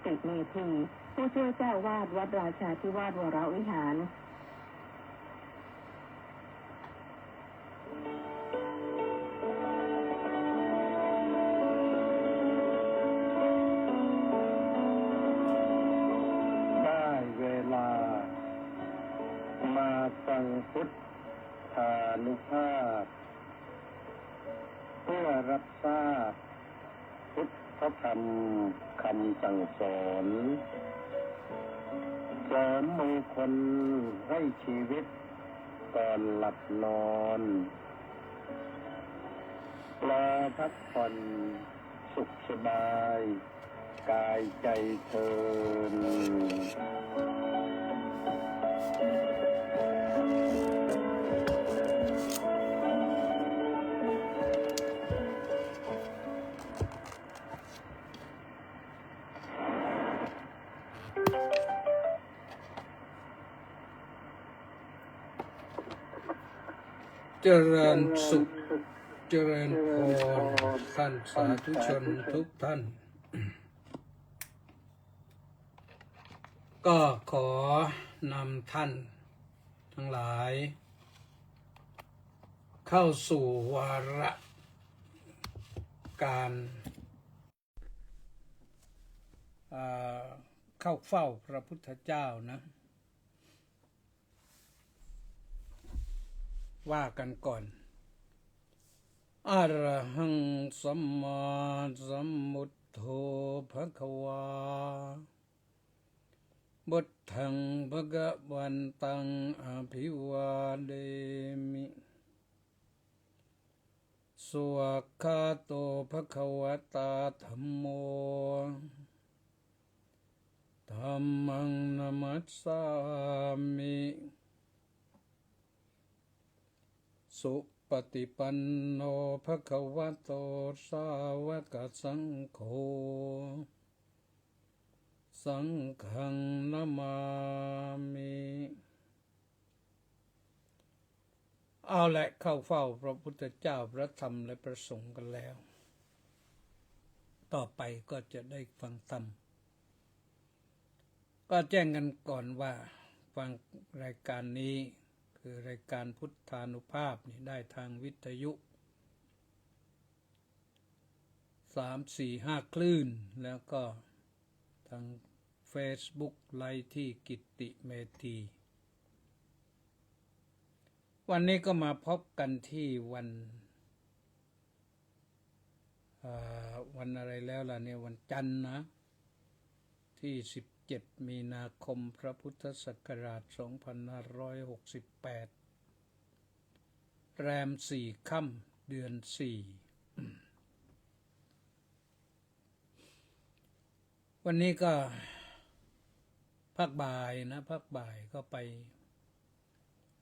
ติเมธีผู้ช่วยเจ้าวาดวัดราชาธิวาสวรวิหารได้เวลามาฟังพุทธานุภาพเพื่อรับทราบพุทธธรรมคำสั่งสอนเสริมมงคลให้ชีวิตก่อนหลับนอนรอพักผ่อนสุขสบายกายใจเทินเจริญสุขเจริญพรท่านสาธุชนทุกท่านก็ขอนำท่านทั้งหลายเข้าสู่วาระการเข้าเฝ้าพระพุทธเจ้านะว่ากันก่อนอะระหังสัมมาสัมพุทโธภควาบุตถังภะวันตังอภิวาเดมิสวากขาโตภควตาธัมโมธัมมังนัมมัสสามิสุปฏิปันโนภควโตสาวกสังโฆสังฆังนะมามิเอาละเข้าเฝ้าพระพุทธเจ้าพระธรรมและพระสงฆ์กันแล้วต่อไปก็จะได้ฟังธรรมก็แจ้งกันก่อนว่าฟังรายการนี้คือรายการพุทธานุภาพนี่ได้ทางวิทยุ3 4 5 คลื่นแล้วก็ทาง Facebook ไลฟ์ที่กิตติเมธีวันนี้ก็มาพบกันที่วันอะไรแล้วล่ะเนี่ยวันจันทร์นะที่17 มีนาคมพระพุทธศักราช2568แรม4 ค่ำเดือน4วันนี้ก็ภาคบ่ายนะภาคบ่ายก็ไป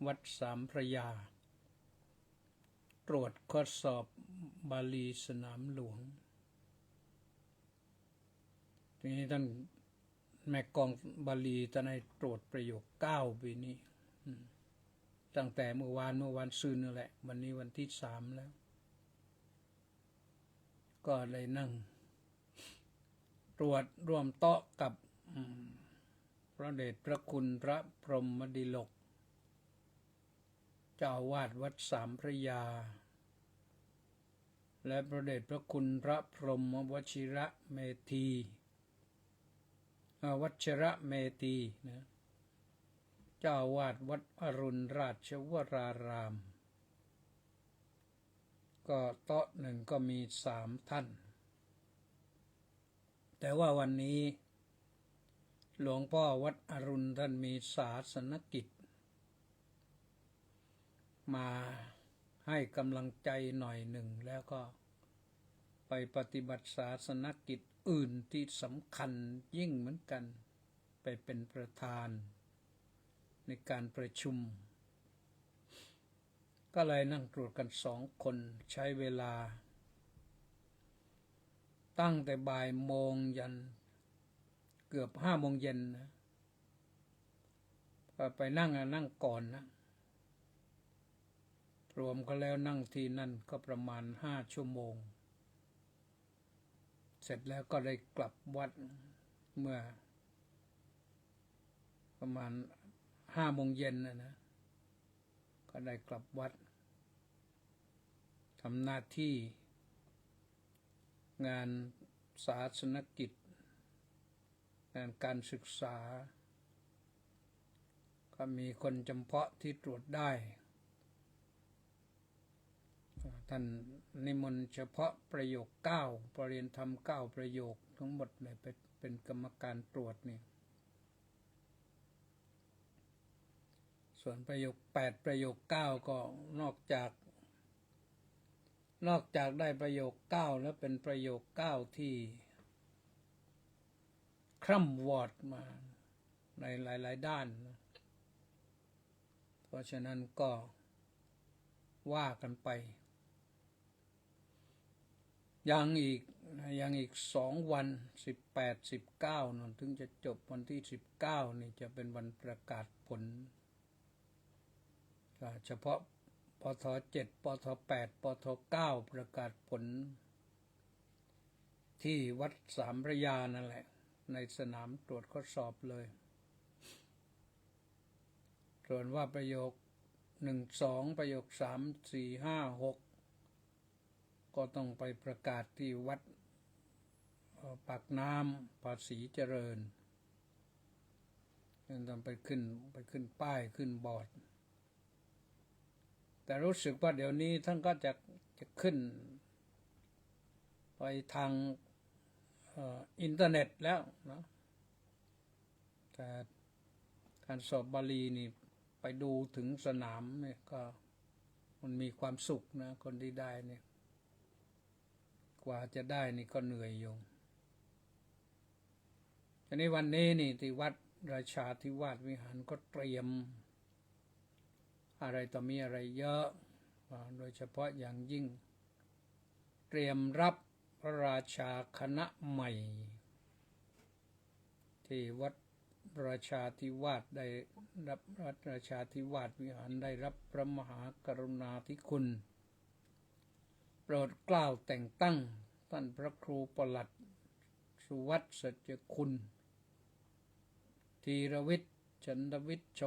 วัดสามพระยาตรวจข้อสอบบาลีสนามหลวงทีนี้ท่านแม่กองบาลีท่านให้ตรวจประโยค9ปีนี้ตั้งแต่เมื่อวานซืนนั่นแหละวันนี้วันที่3แล้วก็เลยนั่งตรวจร่วมโต๊ะกับพระเดชพระคุณพระพรหมดิลกเจ้าอาวาสวัดสามพระยาและพระเดชพระคุณพระพรหมวชิระเมธีวัชระเมธีนะเจ้าอาวาสวัดอรุณราชวรารามก็โต๊ะหนึ่งก็มี3 ท่านแต่ว่าวันนี้หลวงพ่อวัดอรุณท่านมีศาสนกิจมาให้กำลังใจหน่อยหนึ่งแล้วก็ไปปฏิบัติศาสนกิจอื่นที่สำคัญยิ่งเหมือนกันไปเป็นประธานในการประชุมก็เลยนั่งตรวจกัน2 คนใช้เวลาตั้งแต่บ่ายโมงยันเกือบ5 โมงเย็นนะก็ไปนั่งก่อนนะรวมก็แล้วนั่งที่นั่นก็ประมาณ5 ชั่วโมงเสร็จแล้วก็ได้กลับวัด เมื่อประมาณ5 โมงเย็นนะก็ได้กลับวัดทำหน้าที่งานศาสนกิจงานการศึกษาก็มีคนจำเพาะที่ตรวจได้ท่านนิมนต์เฉพาะประโยค9ประเรียนธรรม9ประโยคทั้งหมดเลยเป็นกรรมการตรวจนี่ส่วนประโยค8ประโยค9ก็นอกจากได้ประโยค9แล้วเป็นประโยค9ที่คร่ำวอดมาในหลายๆด้านนะเพราะฉะนั้นก็ว่ากันไปยังอีก2 วัน18 19นั่นถึงจะจบวันที่19นี่จะเป็นวันประกาศผลเฉพาะปท7ปท8ปท9ประกาศผลที่วัดสามพระยานั่นแหละในสนามตรวจข้อสอบเลยส่วนว่าประโยค1 2ประโยค3 4 5 6ก็ต้องไปประกาศที่วัดปากน้ำภาษีเจริญต้องไปขึ้นป้ายขึ้นบอร์ดแต่รู้สึกว่าเดี๋ยวนี้ท่านก็จะขึ้นไปทางอินเทอร์เน็ตแล้วนะแต่การสอบบาลีนี่ไปดูถึงสนามเนี่ยก็มันมีความสุขนะคนที่ได้เนี่ยกว่าจะได้นี่ก็เหนื่อยอยู่ทีนี้วันนี้นี่ที่วัดราชาธิวาสวิหารก็เตรียมอะไรต่อมีอะไรเยอะโดยเฉพาะอย่างยิ่งเตรียมรับพระราชาคณะใหม่ที่วัดราชาธิวาสได้รับวัดราชาธิวาสวิหารได้รับพระมหากรุณาธิคุณโปรดเกล้าแต่งตั้งท่านพระครูประหลัดสุวัฒน์สัจคุณธีรวิทย์ฉันทวิทย์โช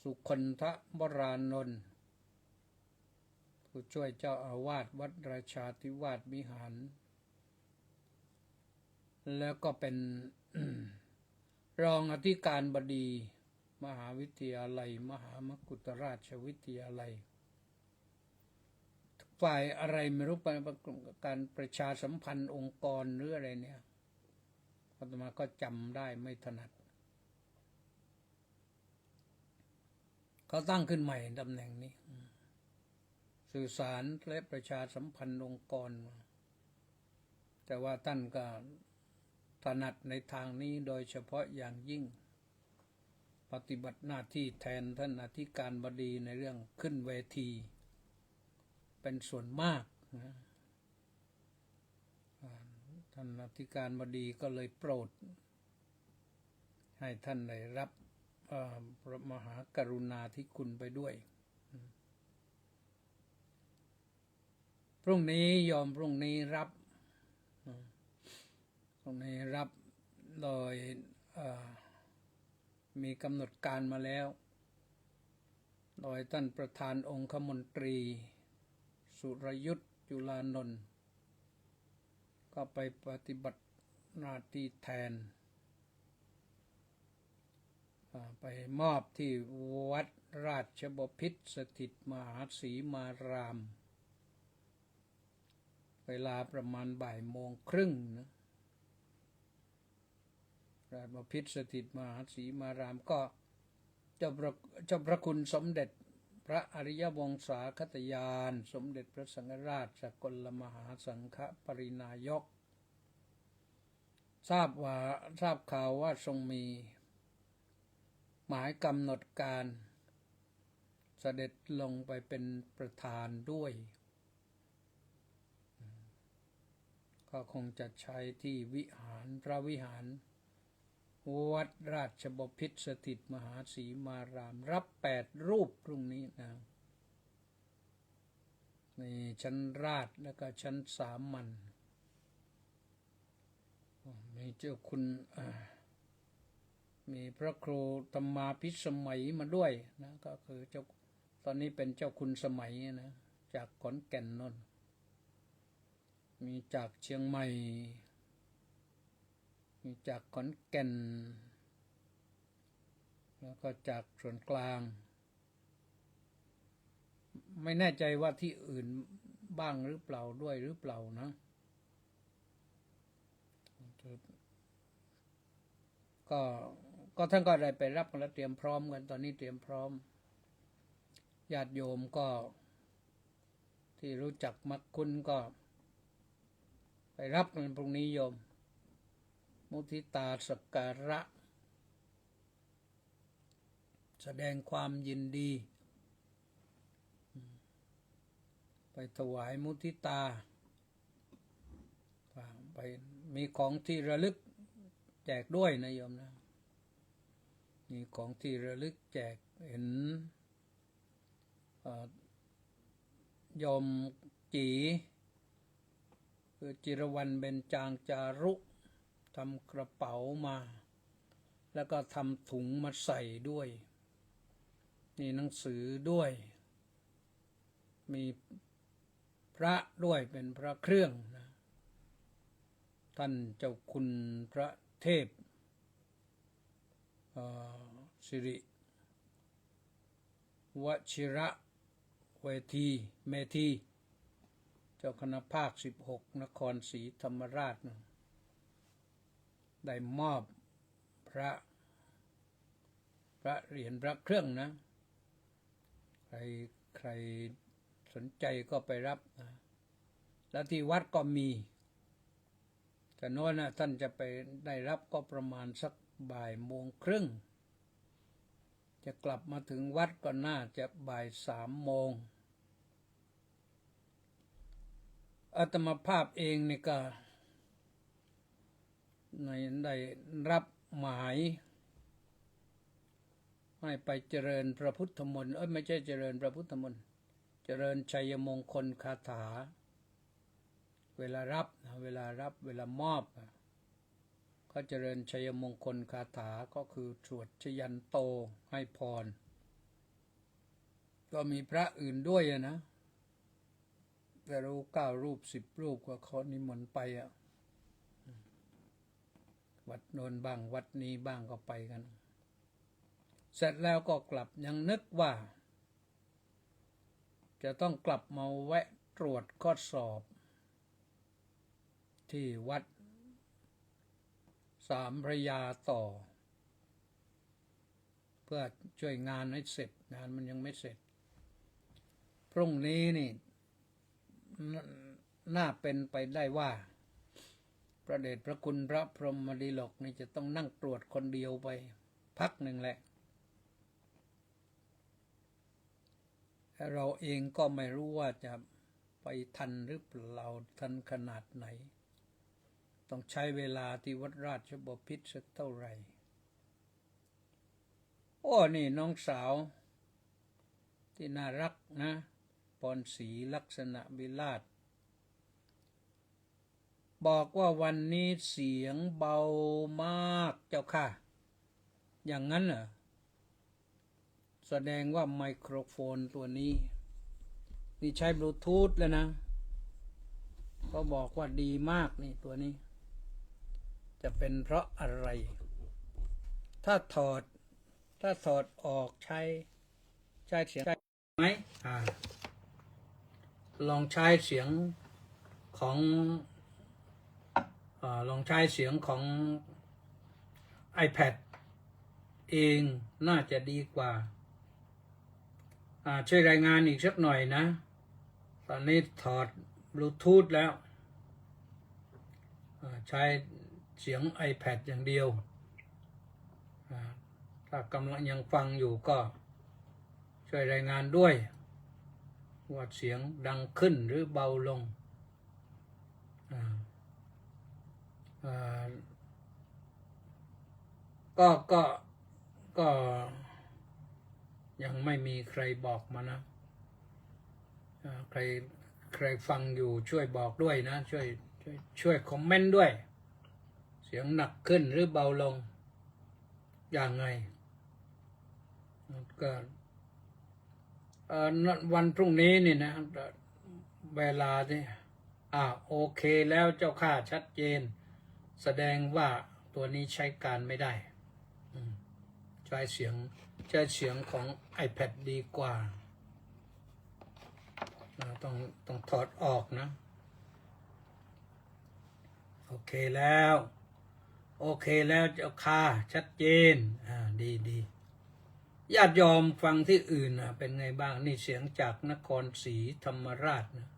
สุคนทวรานนท์ผู้ช่วยเจ้าอาวาสวัดราชาธิวาสวิหารแล้วก็เป็น รองอธิการบดีมหาวิทยาลัยมหามกุฏราชวิทยาลัยฝ่ายอะไรไม่รู้ไปการประชาสัมพันธ์องค์กรหรืออะไรเนี่ยอาตมาก็จำได้ไม่ถนัดเขาตั้งขึ้นใหม่ตำแหน่งนี้สื่อสารและประชาสัมพันธ์องค์กรแต่ว่าท่านก็ถนัดในทางนี้โดยเฉพาะอย่างยิ่งปฏิบัติหน้าที่แทนท่านอธิการบดีในเรื่องขึ้นเวทีเป็นส่วนมากนะท่านอธิการบดีก็เลยโปรดให้ท่านได้รับพระมหากรุณาธิคุณไปด้วยพรุ่งนี้รับโดยมีกำหนดการมาแล้วโดยท่านประธานองคมนตรีสุรยุทธจุลานนท์ก็ไปปฏิบัติหน้าที่แทนไปมอบที่วัดราชบพิตรสถิตมหาสีมารามเวลาประมาณ13:30นะราชบพิตรสถิตมหาสีมารามก็เจ้าพระคุณสมเด็จพระอริยวงศาคตยานสมเด็จพระสังฆราชสกลมหาสังฆปรินายกทราบข่าวว่าทรงมีหมายกำหนดการเสด็จลงไปเป็นประธานด้วยก็คงจะใช้ที่พระวิหารวัดราชบพิตรสถิตมหาสีมารามรับ8 รูปพรุ่งนี้นะในชั้นราชแล้วก็ชั้นสามัญ มีเจ้าคุณมีพระครูธรรมาภิสมัยมาด้วยนะก็คือเจ้าตอนนี้เป็นเจ้าคุณสมัยนะจากขอนแก่นนนมีจากเชียงใหม่มีจากขอนแก่นแล้วก็จากส่วนกลางไม่แน่ใจว่าที่อื่นบ้างหรือเปล่าด้วยหรือเปล่านะก็ท่านก็ได้ไปรับกันแล้วเตรียมพร้อมกันตอนนี้เตรียมพร้อมญาติโยมก็ที่รู้จักมักคุ้นก็ไปรับกันพรุ่งนี้โยมมุทิตาสักการะแสดงความยินดีไปถวายมุทิตาไปมีของที่ระลึกแจกด้วยนะโยมนะมีของที่ระลึกแจกเห็นโยมจีคือจิรวรรณเบญจางจารุทำกระเป๋ามาแล้วก็ทำถุงมาใส่ด้วยมีหนังสือด้วยมีพระด้วยเป็นพระเครื่องนะท่านเจ้าคุณพระเทพสิริวชิระเมธีเจ้าคณะภาค16นครศรีธรรมราชได้มอบพระเหรียญพระเครื่องนะใครสนใจก็ไปรับนะแล้วที่วัดก็มีแต่โน้นนะท่านจะไปได้รับก็ประมาณสักบ่ายโมงครึ่งจะกลับมาถึงวัดก็น่าจะบ่าย3 โมงอาตมาภาพเองนี่ก็ได้รับหมายให้ไปเจริญพระพุทธมนต์ไม่ใช่เจริญพระพุทธมนต์เจริญชัยมงคลคาถาเวลารับเวลามอบก็เจริญชัยมงคลคาถาก็คือสวดชยันโตให้พรก็มีพระอื่นด้วยนะแต่รู้9 รูป10 รูปก็เขานิมนต์ไปวัดโนนบ้างวัดนี้บ้างก็ไปกันเสร็จแล้วก็กลับยังนึกว่าจะต้องกลับมาแวะตรวจข้อสอบที่วัด3 พระยาต่อเพื่อช่วยงานให้เสร็จงานมันยังไม่เสร็จพรุ่งนี้นี่น่าเป็นไปได้ว่าพระเดชพระคุณพระพรหมดิลกนี่จะต้องนั่งตรวจคนเดียวไปพักหนึ่งแหละเราเองก็ไม่รู้ว่าจะไปทันหรือเปล่าทันขนาดไหนต้องใช้เวลาที่วัดราชบพิตรสักเท่าไหร่นี่น้องสาวที่น่ารักนะพรศรีลักษณะวิลาศบอกว่าวันนี้เสียงเบามากเจ้าค่ะอย่างนั้นเหรอแสดงว่าไมโครโฟนตัวนี้นี่ใช้บลูทูธแล้วนะก็บอกว่าดีมากนี่ตัวนี้จะเป็นเพราะอะไรถ้าถอดออกใช้เสียงไหมลองใช้เสียงของiPad เองน่าจะดีกว่าช่วยรายงานอีกสักหน่อยนะตอนนี้ถอดบลูทูธแล้วใช้เสียง iPad อย่างเดียวถ้ากำลังยังฟังอยู่ก็ช่วยรายงานด้วยว่าเสียงดังขึ้นหรือเบาลงก็ยังไม่มีใครบอกมานะใครฟังอยู่ช่วยบอกด้วยนะช่วยคอมเมนต์ด้วย เสียงหนักขึ้นหรือเบาลงอย่างไงก็วันพรุ่งนี้นี่นะเวลาที่โอเคแล้วเจ้าข้าชัดเจนแสดงว่าตัวนี้ใช้การไม่ได้ใช้เสียงของ iPad ดีกว่าต้องถอดออกนะโอเคแล้วเจ้าค่ะชัดเจนดีญาติโยมฟังที่อื่นเป็นไงบ้างนี่เสียงจากนครศรีธรรมราชนะ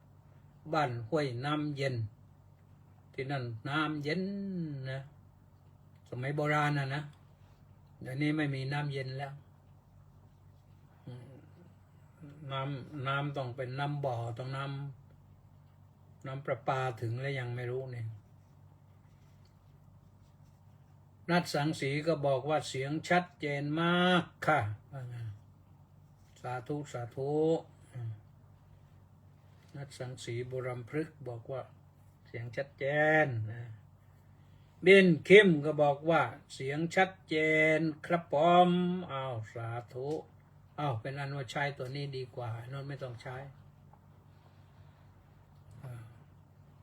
บ้านห้วยน้ำเย็นที่นั่นน้ำเย็นนะสมัยโบราณนะเดี๋ยวนี้ไม่มีน้ำเย็นแล้วน้ำต้องเป็นน้ำบ่อต้องน้ำประปาถึงแล้วยังไม่รู้เนี่ยนัดสังสีก็บอกว่าเสียงชัดเจนมากค่ะสาธุนัดสังสีบุรัมพฤกษ์บอกว่าเสียงชัดเจนบินคิมก็บอกว่าเสียงชัดเจนครับผมสาธุเป็นอันว่าใช้ตัวนี้ดีกว่านนไม่ต้องใช้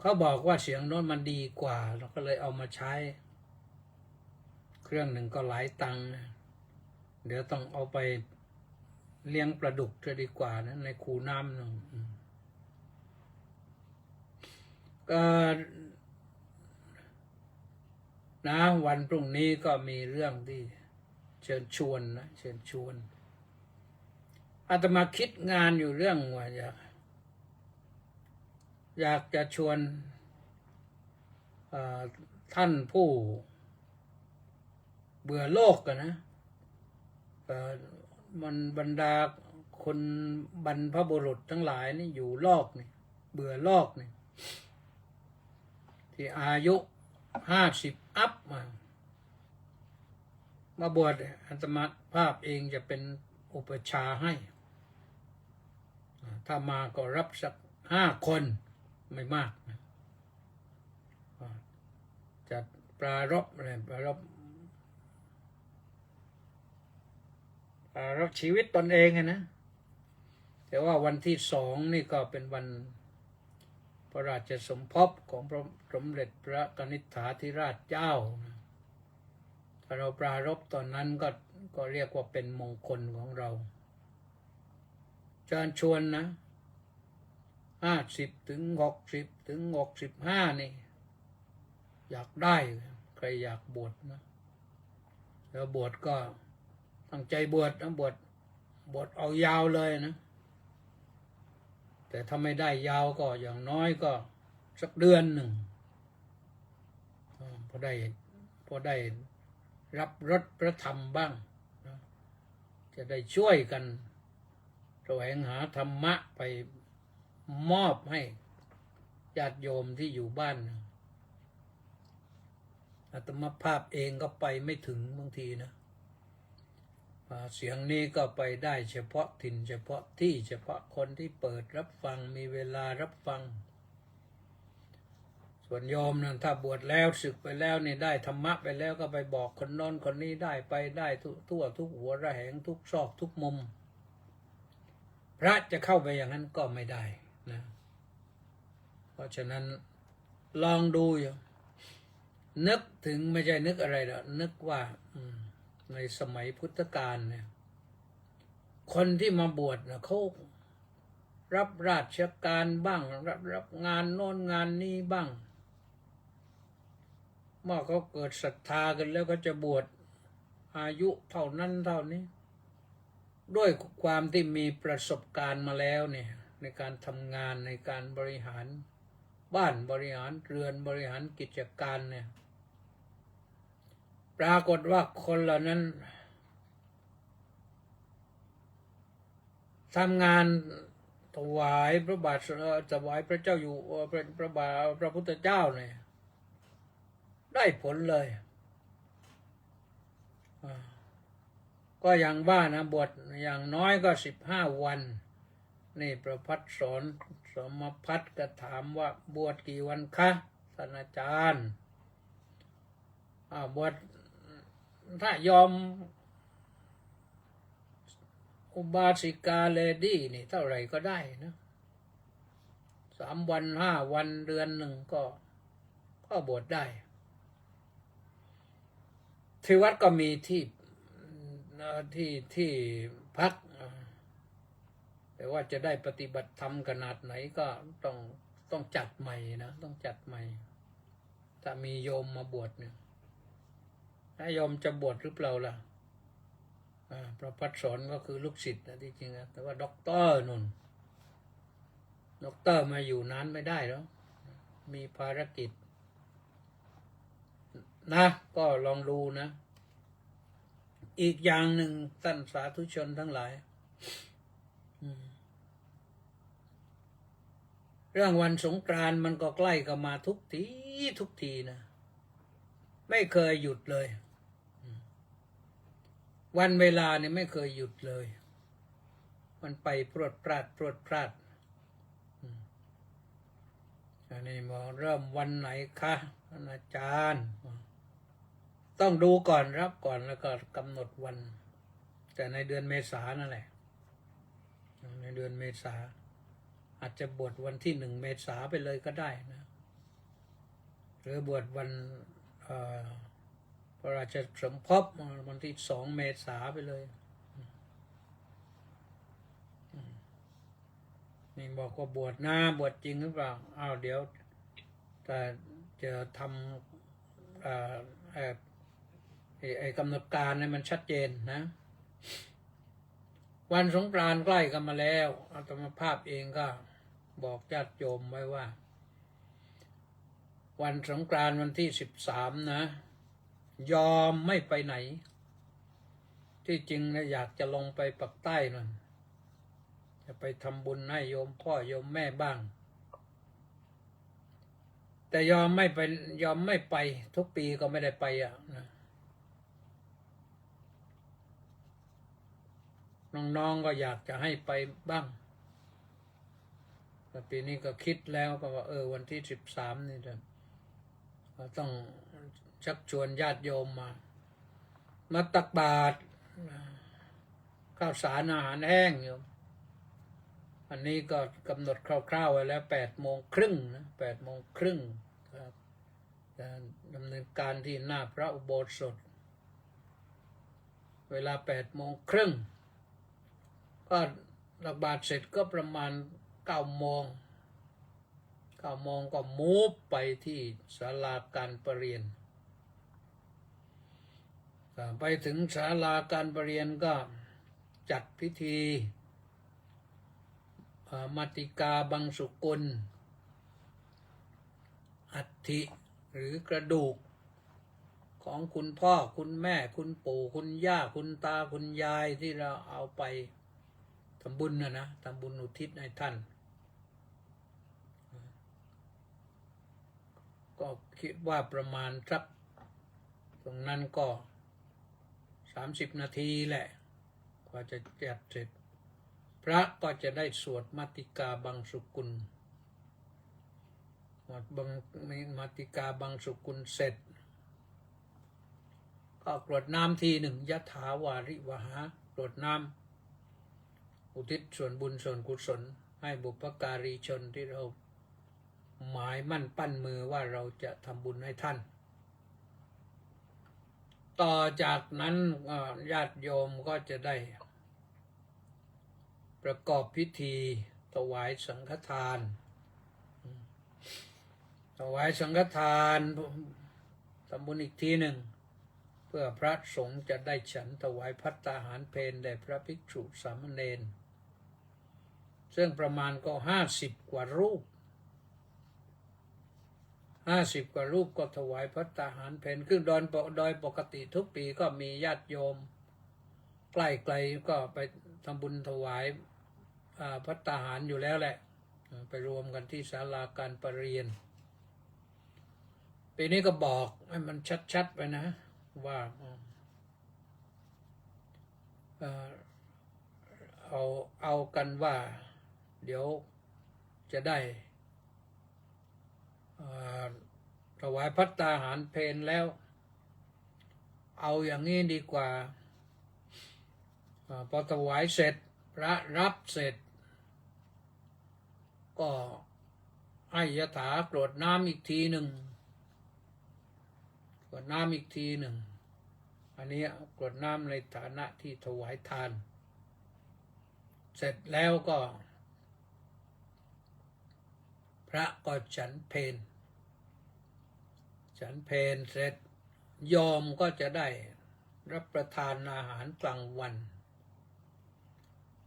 เขาบอกว่าเสียงโน้นมันดีกว่าเราก็เลยเอามาใช้เครื่องหนึ่งก็หลายตังค์เดี๋ยวต้องเอาไปเลี้ยงปลาดุกจะดีกว่านะในคูน้ำหนึ่งก็นะวันพรุ่งนี้ก็มีเรื่องที่เชิญชวนอาตมาคิดงานอยู่เรื่องว่าอยากจะชวนท่านผู้เบื่อโลกกันนะมันบรรดาคนบรรพบุรุษทั้งหลายนี่อยู่โลกนี่เบื่อโลกนี่ที่อายุ50 อัพมาบวชอาตมาภาพเองจะเป็นอุปชาให้ถ้ามาก็รับสัก5 คนไม่มากนะจัดปรารภชีวิตตนเองนะแต่ว่าวันที่2นี่ก็เป็นวันพระราชสมภพของพระสมเด็จพระกนิษฐาธิราชเจ้าถ้าเราปรารภตอนนั้นก็เรียกว่าเป็นมงคลของเราเชิญชวนนะ50 ถึง 60 ถึง 65นี่อยากได้ใครอยากบวชนะแล้วบวชก็ตั้งใจบวชนะบวชเอายาวเลยนะแต่ถ้าไม่ได้ยาวก็อย่างน้อยก็สักเดือนหนึ่งพอได้รับรสพระธรรมบ้างนะจะได้ช่วยกันแสวงหาธรรมะไปมอบให้ญาติโยมที่อยู่บ้านอาตมาภาพเองก็ไปไม่ถึงบางทีนะเสียงนี้ก็ไปได้เฉพาะถิ่นเฉพาะที่เฉพาะคนที่เปิดรับฟังมีเวลารับฟังส่วนโยมนั้นถ้าบวชแล้วศึกไปแล้วนี่ได้ธรรมะไปแล้วก็ไปบอกคนโน้นคนนี้ได้ทั่วทุกหัวระแหงทุกซอกทุกมุมพระจะเข้าไปอย่างนั้นก็ไม่ได้นะเพราะฉะนั้นลองดูนึกถึงไม่ใช่นึกอะไรหรอกนึกว่าในสมัยพุทธกาลเนี่ยคนที่มาบวชนะเขารับราชการบ้างรับงานโน้นงานนี้บ้างเมื่อเขาเกิดศรัทธากันแล้วก็จะบวชอายุเท่านั้นเท่านี้ด้วยความที่มีประสบการณ์มาแล้วเนี่ยในการทำงานในการบริหารบ้านบริหารเรือนบริหารกิจการเนี่ยปรากฏว่าคนเหล่านั้นทำงานถวายพระบาทถวายพระเจ้าอยู่พระพุทธเจ้าเนี่ยได้ผลเลยก็อย่างบ้านะบวชอย่างน้อยก็15 วันนี่ประพัฒสอนสมพัฒก็ถามว่าบวชกี่วันคะท่านอาจารย์ บวชถ้ายอมอุบาสิกาเลดี้นี่เท่าไหร่ก็ได้นะ3 วัน 5 วันเดือนหนึ่งก็บวชได้ที่วัดก็มีที่พักแต่ว่าจะได้ปฏิบัติธรรมขนาดไหนก็ต้องจัดใหม่นะต้องจัดใหม่ถ้ามีโยมมาบวชเนี่ยถ้าโยมจะบวชหรือเปล่าล่ะพระพัฒสอนก็คือลูกศิษย์นะที่จริงนะแต่ว่าด็อกเตอร์นุ่นด็อกเตอร์มาอยู่นานไม่ได้แล้วมีภารกิจนะก็ลองดูนะอีกอย่างหนึ่งท่านสาธุชนทั้งหลายเรื่องวันสงกรานต์มันก็ใกล้เข้ามาทุกทีนะไม่เคยหยุดเลยวันเวลาเนี่ยไม่เคยหยุดเลยมันไปพรวดพราดอันนี้บอกเริ่มวันไหนคะอาจารย์ต้องดูก่อนรับก่อนแล้วก็กำหนดวันแต่ในเดือนเมษายนนั่นแหละในเดือนเมษาอาจจะบวชวันที่1 เมษาไปเลยก็ได้นะหรือบวชวันพระราชสมภพวันที่2 เมษาไปเลยนี่บอกว่าบวชนะบวชจริงหรือเปล่าเดี๋ยวแต่จะทำกำหนดการให้มันชัดเจนนะวันสงกรานต์ใกล้กันมาแล้วอาตมาภาพเองก็บอกญาติโยมไว้ว่าวันสงกรานต์วันที่13นะยอมไม่ไปไหนที่จริงนะอยากจะลงไปปักใต้นั่นจะไปทำบุญให้โยมพ่อโยมแม่บ้างแต่ยอมไม่ไปทุกปีก็ไม่ได้ไปนะน้องๆก็อยากจะให้ไปบ้างแต่ปีนี้ก็คิดแล้วก็ว่าวันที่13นี่เราต้องชักชวนญาติโยมมาตักบาตรข้าวสารอาหารแห้งโยมอันนี้ก็กำหนดคร่าวๆไว้แล้ว8:30นะ8:30จะดำเนินการที่หน้าพระอุโบสถเวลา8:30ก็ตักบาตรเสร็จก็ประมาณ9 โมงก็มูฟไปที่ศาลาการประเรียนไปถึงศาลาการประเรียนก็จัดพิธีมัตติกาบังสุกุลอัฐิหรือกระดูกของคุณพ่อคุณแม่คุณปู่คุณย่าคุณตาคุณยายที่เราเอาไปทำบุญนะทำบุญอุทิศให้ท่านก็คิดว่าประมาณสักตรงนั้นก็30 นาทีแหละกว่าจะจัดเสร็จพระก็จะได้สวดมัตติกาบังสุกุลมัตติกาบังสุกุลเสร็จก็กรวดน้ำทีหนึ่งยะถาวาริวหากรวดน้ำอุทิศส่วนบุญส่วนกุศลให้บุพการีชนที่เราหมายมั่นปั้นมือว่าเราจะทำบุญให้ท่านต่อจากนั้นญาติโยมก็จะได้ประกอบพิธีถวายสังฆทานทำบุญอีกทีหนึ่งเพื่อพระสงฆ์จะได้ฉันถวายภัตตาหารเพลแด่พระภิกษุสามเณรซึ่งประมาณก็50 กว่ารูปก็ถวายภัตตาหารเพลคือโดยปกติทุกปีก็มีญาติโยมใกล้ๆก็ไปทำบุญถวายภัตตาหารอยู่แล้วแหละไปรวมกันที่ศาลาการประเรียนปีนี้ก็บอกให้มันชัดๆไปนะว่าเอากันว่าเดี๋ยวจะได้ถวายภัตตาหารเพลแล้ว เอาอย่างนี้ดีกว่าพอถวายเสร็จพระรับเสร็จก็ให้ยถากรวดน้ำอีกทีหนึ่งกรวดน้ำอีกทีหนึ่งอันนี้กรวดน้ำในฐานะที่ถวายทานเสร็จแล้วก็พระก็ฉันเพลเสร็จโยมก็จะได้รับประทานอาหารกลางวัน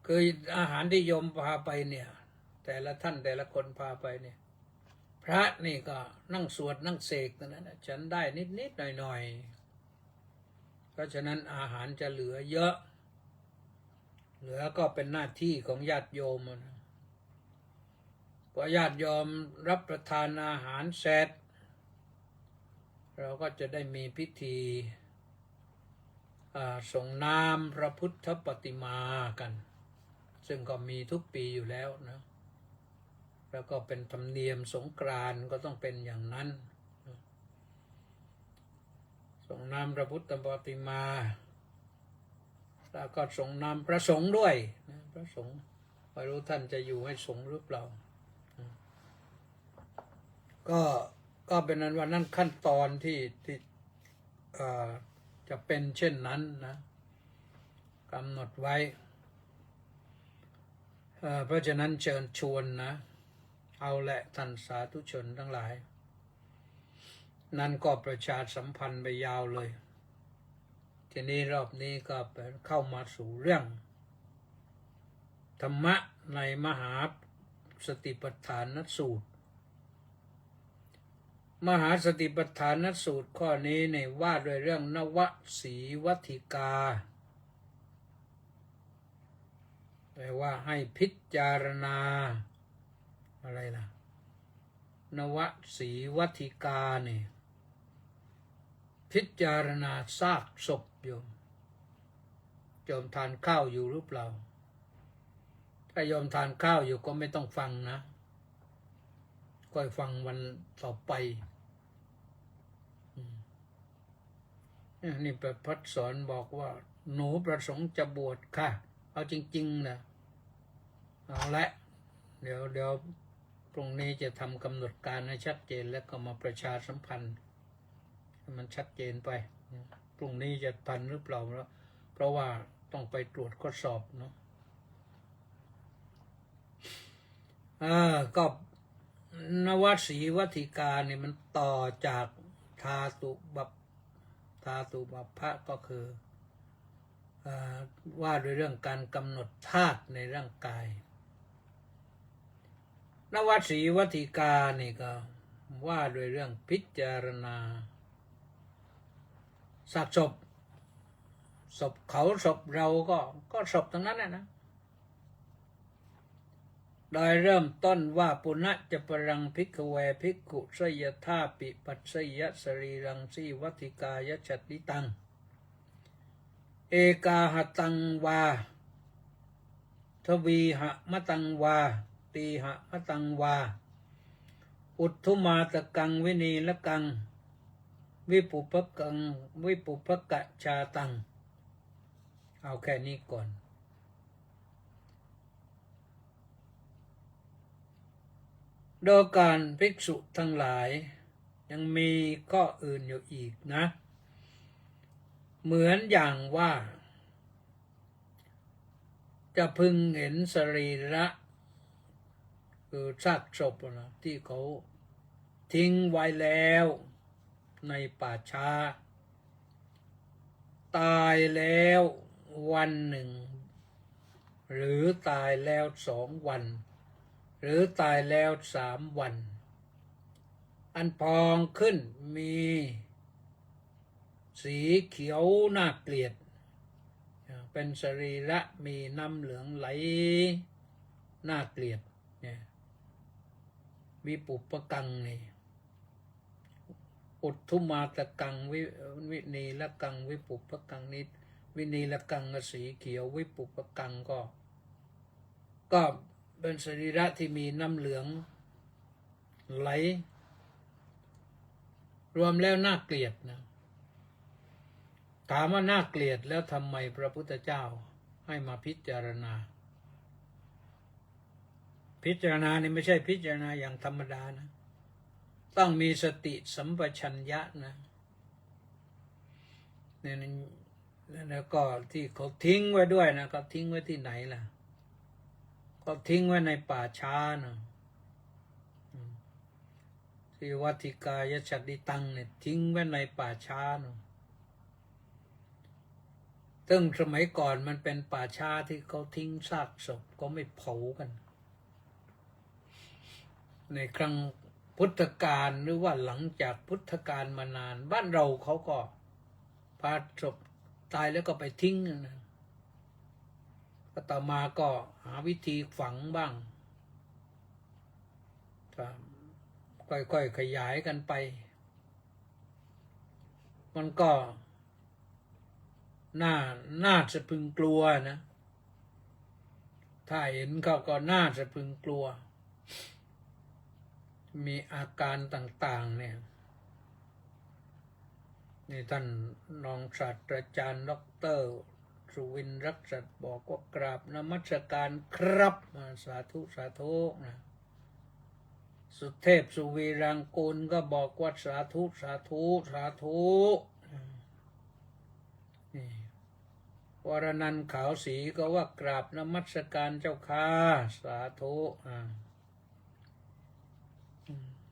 คืออาหารที่โยมพาไปเนี่ยแต่ละท่านแต่ละคนพาไปเนี่ยพระนี่ก็นั่งสวดนั่งเสกนั้นนะฉันได้นิดหน่อยเพราะฉะนั้นอาหารจะเหลือเยอะเหลือก็เป็นหน้าที่ของญาติโยมนะพอญาติโยมรับประทานอาหารเสร็จเราก็จะได้มีพิธีส่งน้ำพระพุทธปฏิมากันซึ่งก็มีทุกปีอยู่แล้วนะแล้วก็เป็นธรรมเนียมสงกรานต์ก็ต้องเป็นอย่างนั้นส่งน้ำพระพุทธปฏิมาแล้วก็ส่งน้ำพระสงฆ์ด้วยพระสงฆ์ไม่รู้ท่านจะอยู่ให้สงฆ์หรือเปล่าก็เป็นนั้นว่านั่นขั้นตอนที่จะเป็นเช่นนั้นนะกำหนดไว้เพราะฉะนั้นเชิญชวนนะเอาแหละท่านสาธุชนทั้งหลายนั่นก็ประชาสัมพันธ์ไปยาวเลยทีนี้รอบนี้ก็เข้ามาสู่เรื่องธรรมะในมหาสติปัฏฐานสูตรมหาสติปัฏฐานสูตรข้อนี้ในว่าด้วยเรื่องนวสีวัฏฐิกาแปลว่าให้พิจารณาอะไรนะนวสีวัฏฐิกาเนี่ยพิจารณาซากศพโยมทานข้าวอยู่หรือเปล่าถ้าโยมทานข้าวอยู่ก็ไม่ต้องฟังนะก็ฟังวันต่อไปนี่ประพัฒสอนบอกว่าหนูประสงค์จะบวชค่ะเอาจริงๆนะเอาละเดี๋ยวตรงนี้จะทำกำหนดการให้ชัดเจนแล้วก็มาประชาสัมพันธ์ให้มันชัดเจนไปพรุ่งนี้จะทันหรือเปล่าแล้วเพราะว่าต้องไปตรวจข้อสอบเนาะก็นวสีวัฏฐิกาเนี่ยมันต่อจากธาตุบัพพะก็คือว่าด้วยเรื่องการกำหนดธาตุในร่างกายนวสีวัฏฐิกานี่ก็ว่าด้วยเรื่องพิจารณาซากศพเขาศพเราก็ศพทั้งนั้นนะโดยเริ่มต้นว่าปุณะจะปรังภิกขเวภิกขุสยธาปิปัสสยสรีรังสีวัฏฐิกายฉัตติตังเอกาหตังวาทวีหะมะตังวาตีหะมะตังวาอุทธุมาตกังวินีละกังวิปุพกังวิปุพกะชาตังเอาแค่นี้ก่อนโดยการภิกษุทั้งหลายยังมีข้ออื่นอยู่อีกนะเหมือนอย่างว่าจะพึงเห็นสรีระคือซากศพนะที่เขาทิ้งไว้แล้วในป่าช้าตายแล้ววันหนึ่งหรือตายแล้ว2 วันหรือตายแล้ว3 วันอันพองขึ้นมีสีเขียวน่าเกลียดเป็นสรีระมีน้ำเหลืองไหลน่าเกลียดวิปุปกังนี่อุทธุมาตกังวินีละกังวิปุปกังนิวินีละกังสีเขียววิปุปกังก็เป็นสรีระที่มีน้ำเหลืองไหลรวมแล้วน่าเกลียดนะ ถามว่าน่าเกลียดแล้วทำไมพระพุทธเจ้าให้มาพิจารณา พิจารณานี่ไม่ใช่พิจารณาอย่างธรรมดานะต้องมีสติสัมปชัญญะนะเนี่ยแล้วก็ที่เขาทิ้งไว้ด้วยนะเขาทิ้งไว้ที่ไหนล่ะก็ทิ้งไว้ในป่าช้านะที่วัติกายฉัตติตังเนี่ยทิ้งไว้ในป่าช้านะซึ่งสมัยก่อนมันเป็นป่าช้าที่เขาทิ้งซากศพก็ไม่เผากันในครั้งพุทธกาลหรือว่าหลังจากพุทธกาลมานานบ้านเราเขาก็พาศพตายแล้วก็ไปทิ้งนะก็ต่อมาก็หาวิธีฝังบ้างค่อยๆขยายกันไปมันก็น่าจะพึงกลัวนะถ้าเห็นเขาก็น่าจะพึงกลัวมีอาการต่างๆเนี่ยนี่ท่านรองศาสตราจารย์ดร.สุวินทร์รักษัตริย์บอกว่ากราบนมัสการครับสาธุสาธุนะสุเทพสุวีรังกูลก็บอกว่าสาธุสาธุสาธุนี่วรนันท์ขาวศรีก็ว่ากราบนมัสการเจ้าค่ะสาธุ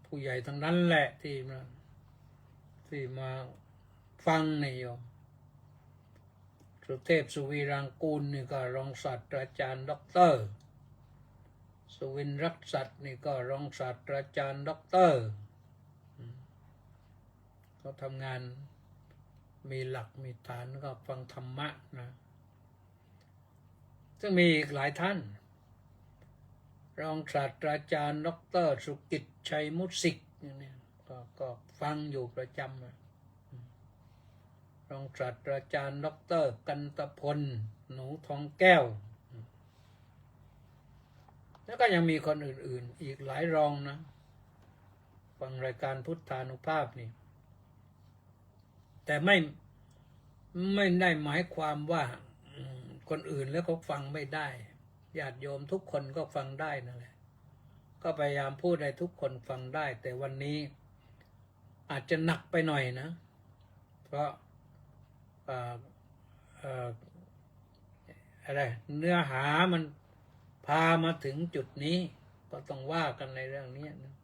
ผู้ใหญ่ทั้งนั้นแหละที่มาฟังนี่โยมสุเทพสุวีรังกูลนี่ก็รองศาสตราจารย์ด็อกเตอร์สุวินทร์รักษัตริย์นี่ก็รองศาสตราจารย์ด็อกเตอร์เขาทำงานมีหลักมีฐานก็ฟังธรรมะนะซึ่งมีอีกหลายท่านรองศาสตราจารย์ด็อกเตอร์สุกิจชัยมุสิกเนี่ยก็ฟังอยู่ประจำรองศาสตราจารย์ด็อกเตอร์กันตพลหนูทองแก้วแล้วก็ยังมีคนอื่นๆอีกหลายรองนะฟังรายการพุทธานุภาพนี่แต่ไม่ได้หมายความว่าคนอื่นแล้วเขาฟังไม่ได้ญาติโยมทุกคนก็ฟังได้นั่นแหละก็พยายามพูดให้ทุกคนฟังได้แต่วันนี้อาจจะหนักไปหน่อยนะเพราะอะไรเนื้อหามันพามาถึงจุดนี้ก็ต้องว่ากันในเรื่องนี้นะ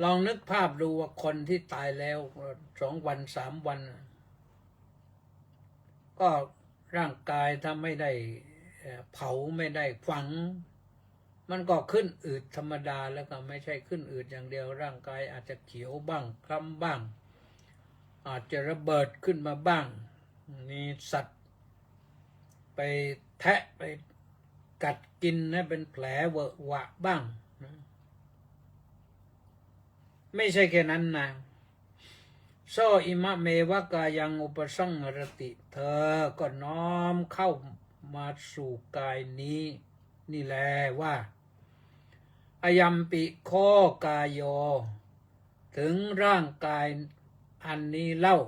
ลองนึกภาพดูว่าคนที่ตายแล้ว2 วัน3 วันก็ร่างกายถ้าไม่ได้เผาไม่ได้ฝังมันก็ขึ้นอืดธรรมดาแล้วก็ไม่ใช่ขึ้นอืดอย่างเดียวร่างกายอาจจะเขียวบ้างคล้ำบ้างอาจจะระเบิดขึ้นมาบ้างมีสัตว์ไปแทะไปกัดกินนะเป็นแผลเวอะหวะบ้างนะไม่ใช่แค่นั้นนะโซอิมะเมวะกายังอุปสังหรติเธอก็น้อมเข้ามาสู่กายนี้นี่แหละว่าอายัมปิโคกายโยถึงร่างกายอันนี้เล่า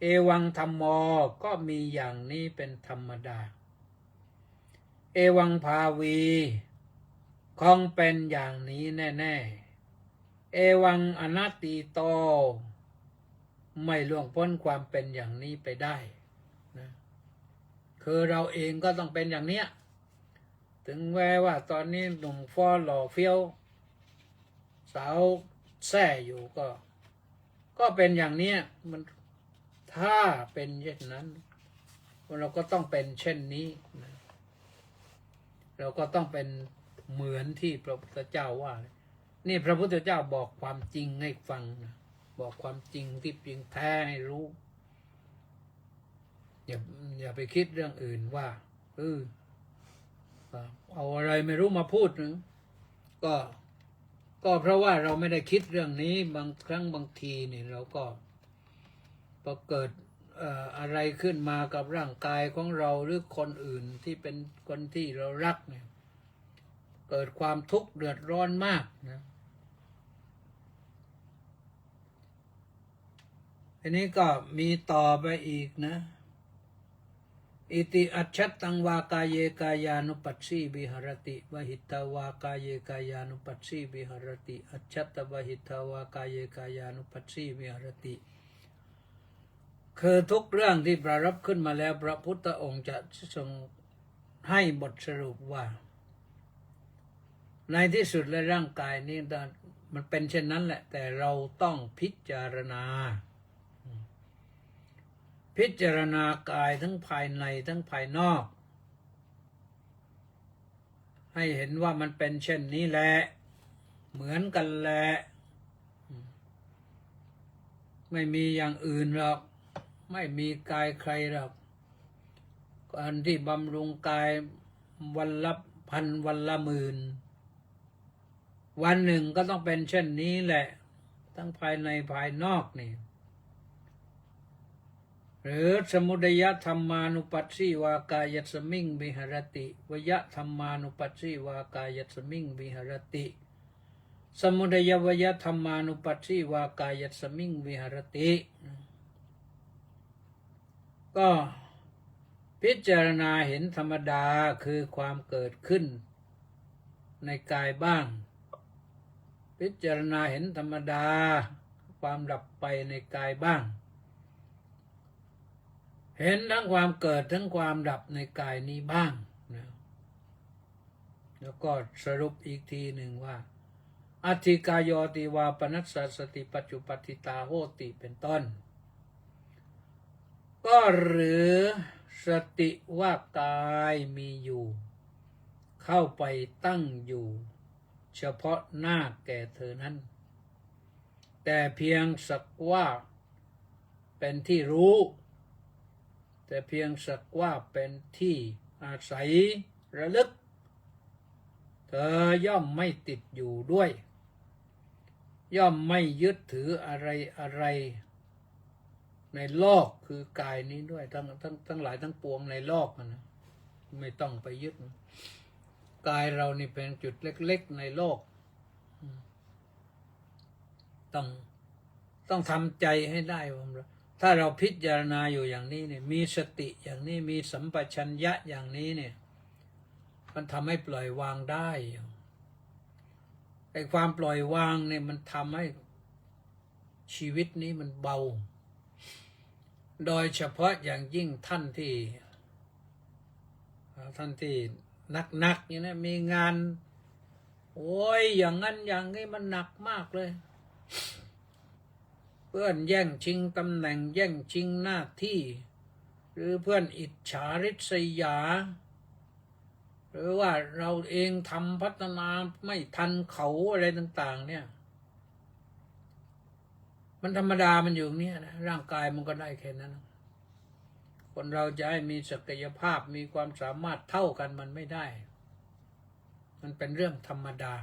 เอวังธัมโมก็มีอย่างนี้เป็นธรรมดาเอวังภาวีคงเป็นอย่างนี้แน่ๆเอวังอนัตติโตไม่ล่วงพ้นความเป็นอย่างนี้ไปได้นะคือเราเองก็ต้องเป็นอย่างเนี้ยถึงแม้ว่าตอนนี้หนุ่มฟ้อหล่อเฟี้ยวสาวแซ่อยู่ก็เป็นอย่างเนี้ยมันถ้าเป็นเช่นนั้นเราก็ต้องเป็นเช่นนี้นะเราก็ต้องเป็นเหมือนที่พระพุทธเจ้าว่านี่พระพุทธเจ้าบอกความจริงให้ฟังนะบอกความจริงที่จริงแท้ให้รู้อย่าไปคิดเรื่องอื่นว่าเอาอะไรไม่รู้มาพูดนึงก็เพราะว่าเราไม่ได้คิดเรื่องนี้บางครั้งบางทีนี่เราก็พอเกิดอะไรขึ้นมากับร่างกายของเราหรือคนอื่นที่เป็นคนที่เรารักเนี่ยเกิดความทุกข์เดือดร้อนมากนะ อันนี้ก็มีต่อไปอีกนะ อิติอัจฉตังวากายเยกายานุปัสสีวิหรติวหิตาวากายเยกายานุปัสสีวิหรติอัจฉตวหิตาวากายเยกายานุปัสสีวิหรติคือทุกเรื่องที่ประรับขึ้นมาแล้วพระพุทธองค์จะทรงให้บทสรุปว่าในที่สุดและร่างกายนี้มันเป็นเช่นนั้นแหละแต่เราต้องพิจารณากายทั้งภายในทั้งภายนอกให้เห็นว่ามันเป็นเช่นนี้แหละเหมือนกันแหละไม่มีอย่างอื่นหรอกไม่มีกายใครหรอกการที่บำรุงกายวันละพันวันละหมื่นวันหนึ่งก็ต้องเป็นเช่นนี้แหละทั้งภายในภายนอกนี่หรือสมุทัยธรรมานุปัสสีวากายัสมิงวิหรติวยธรรมานุปัสสีวากายัสมิงวิหรติสมุทัยวยธรรมานุปัสสีวากายัสมิงวิหรติก็พิจารณาเห็นธรรมดาคือความเกิดขึ้นในกายบ้างพิจารณาเห็นธรรมดาความดับไปในกายบ้างเห็นทั้งความเกิดทั้งความดับในกายนี้บ้างนะแล้วก็สรุปอีกทีหนึ่งว่าอธิกายโยติวาปนัสสะสติปัจจุปฏิตาโหติเป็นต้นก็หรือสติว่ากายมีอยู่เข้าไปตั้งอยู่เฉพาะหน้าแก่เธอนั้นแต่เพียงสักว่าเป็นที่รู้แต่เพียงสักว่าเป็นที่อาศัยระลึกเธอย่อมไม่ติดอยู่ด้วยย่อมไม่ยึดถืออะไรในโลกคือกายนี้ด้วยทั้งหลายทั้งปวงในโลกนะไม่ต้องไปยึดกายเรานี่เป็นจุดเล็กๆในโลกต้องทำใจให้ได้ว่าถ้าเราพิจารณาอยู่อย่างนี้เนี่ยมีสติอย่างนี้มีสัมปชัญญะอย่างนี้เนี่ยมันทำให้ปล่อยวางได้ไอ้ความปล่อยวางเนี่ยมันทำให้ชีวิตนี้มันเบาโดยเฉพาะอย่างยิ่งท่านที่นักเนี่ยนะมีงานโอ้ยอย่างนั้นอย่างนี้มันหนักมากเลยเพื่อนแย่งชิงตำแหน่งแย่งชิงหน้าที่หรือเพื่อนอิจฉาริษยาหรือว่าเราเองทำพัฒนาไม่ทันเขาอะไรต่างๆเนี่ยมันธรรมดามันอยู่เนี่ยนะร่างกายมันก็ได้แค่นั้นคนเราจะให้มีศักยภาพมีความสามารถเท่ากันมันไม่ได้มันเป็นเรื่องธรรมดา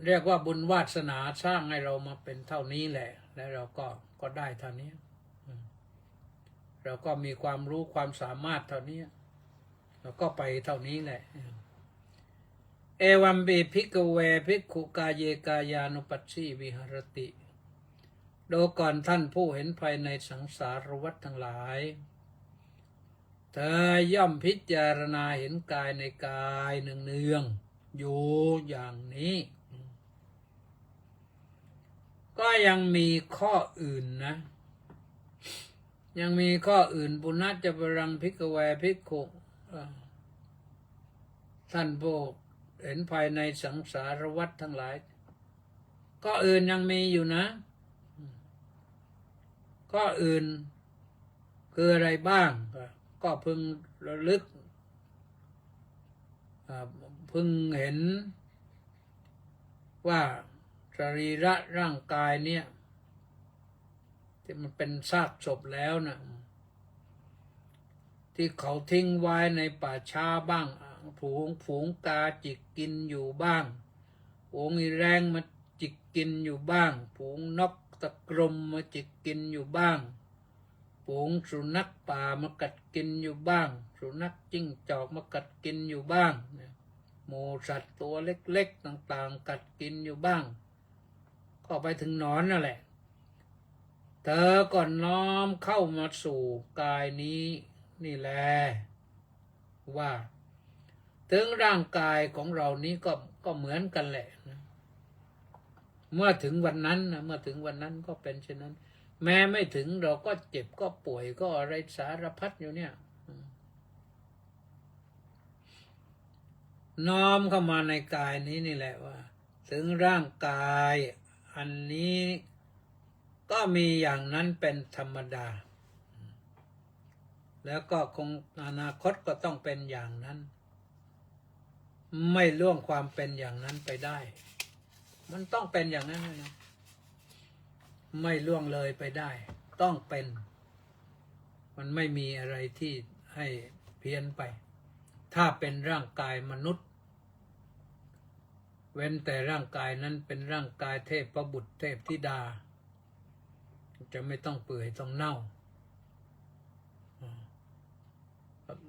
เรียกว่าบุญวาสนาสร้างให้เรามาเป็นเท่านี้แหละแล้วเราก็ได้เท่านี้เราก็มีความรู้ความสามารถเท่านี้เราก็ไปเท่านี้แหละเอวัมเบภิกขเวภิกขุกายเยกายานุปัสสีวิหรติดูก่อนท่านผู้เห็นภายในสังสารวัฏทั้งหลายเธอย่อมพิจารณาเห็นกายในกายเนืองๆอยู่อย่างนี้ก็ยังมีข้ออื่นนะยังมีข้ออื่นปุณณจปรังภิกขเวภิกขุท่านผู้เห็นภายในสังสารวัฏทั้งหลายก็อื่นยังมีอยู่นะก็อื่นคืออะไรบ้างก็พึงระลึกพึงเห็นว่าสรีระร่างกายเนี่ยที่มันเป็นซากศพแล้วนะที่เขาทิ้งไว้ในป่าช้าบ้างฝูงกาจิกกินอยู่บ้างฝูงอีแรงมาจิกกินอยู่บ้างฝูงนกตะกรมมาจิกกินอยู่บ้างฝูงสุนัขป่ามากัดกินอยู่บ้างสุนัขจิ้งจอกมากัดกินอยู่บ้างหมูสัตว์ตัวเล็กๆต่างๆกัดกินอยู่บ้าง ก็ไปถึงนอนนั่นแหละเธอก็น้อมเข้ามาสู่กายนี้นี่แหละว่าถึงร่างกายของเรานี้ก็เหมือนกันแหละนะเมื่อถึงวันนั้นนะเมื่อถึงวันนั้นก็เป็นเช่นนั้นแม้ไม่ถึงเราก็เจ็บก็ป่วยก็อะไรสารพัดอยู่เนี่ยน้อมเข้ามาในกายนี้นี่แหละว่าถึงร่างกายอันนี้ก็มีอย่างนั้นเป็นธรรมดาแล้วก็คงอนาคตก็ต้องเป็นอย่างนั้นไม่ล่วงความเป็นอย่างนั้นไปได้มันต้องเป็นอย่างนั้นนะไม่ล่วงเลยไปได้ต้องเป็นมันไม่มีอะไรที่ให้เพี้ยนไปถ้าเป็นร่างกายมนุษย์เว้นแต่ร่างกายนั้นเป็นร่างกายเทพบุตรเทพธิดาจะไม่ต้องเปื่อยต้องเน่า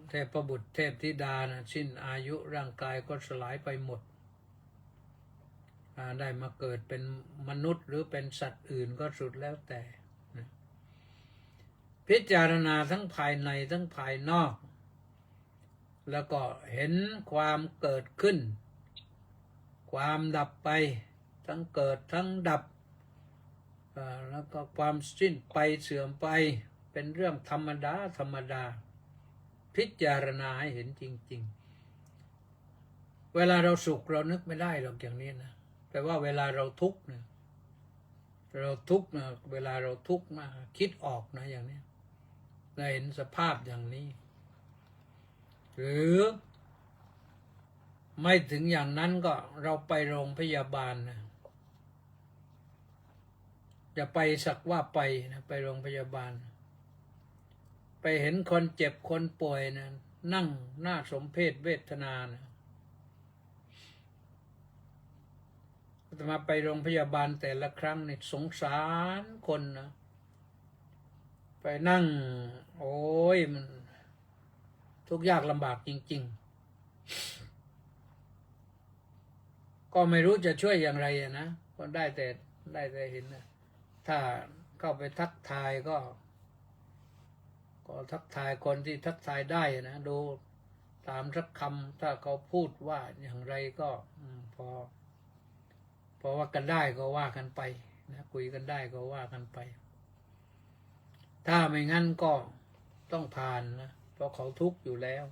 เทพบุตรเทพธิดานะสิ้นอายุร่างกายก็สลายไปหมดได้มาเกิดเป็นมนุษย์หรือเป็นสัตว์อื่นก็สุดแล้วแต่พิจารณาทั้งภายในทั้งภายนอกแล้วก็เห็นความเกิดขึ้นความดับไปทั้งเกิดทั้งดับแล้วก็ความสิ้นไปเสื่อมไปเป็นเรื่องธรรมดาธรรมดาพิจารณาให้เห็นจริงๆเวลาเราสุขเรานึกไม่ได้หรอกอย่างนี้นะแต่ว่าเวลาเราทุกข์เนี่ยเราทุกข์นะเวลาเราทุกข์มาคิดออกนะอย่างนี้เราเห็นสภาพอย่างนี้หรือไม่ถึงอย่างนั้นก็เราไปโรงพยาบาลนะจะไปสักว่าไปนะไปโรงพยาบาลไปเห็นคนเจ็บคนป่วยนะนั่งหน้าสมเพชเวทนานะแต่มาไปโรงพยาบาลแต่ละครั้งนี่สงสารคนนะไปนั่งโอ้ยมันทุกข์ยากลำบากจริงๆก็ไม่รู้จะช่วยอย่างไรนะก็ได้แต่เห็นนะถ้าเข้าไปทักทายก็ทักทายคนที่ทักทายได้นะดูตามสักคำถ้าเขาพูดว่าอย่างไรก็พอว่ากันได้ก็ว่ากันไปนะคุยกันได้ก็ว่ากันไปถ้าไม่งั้นก็ต้องผ่านนะเพราะเขาทุกข์อยู่แล้ว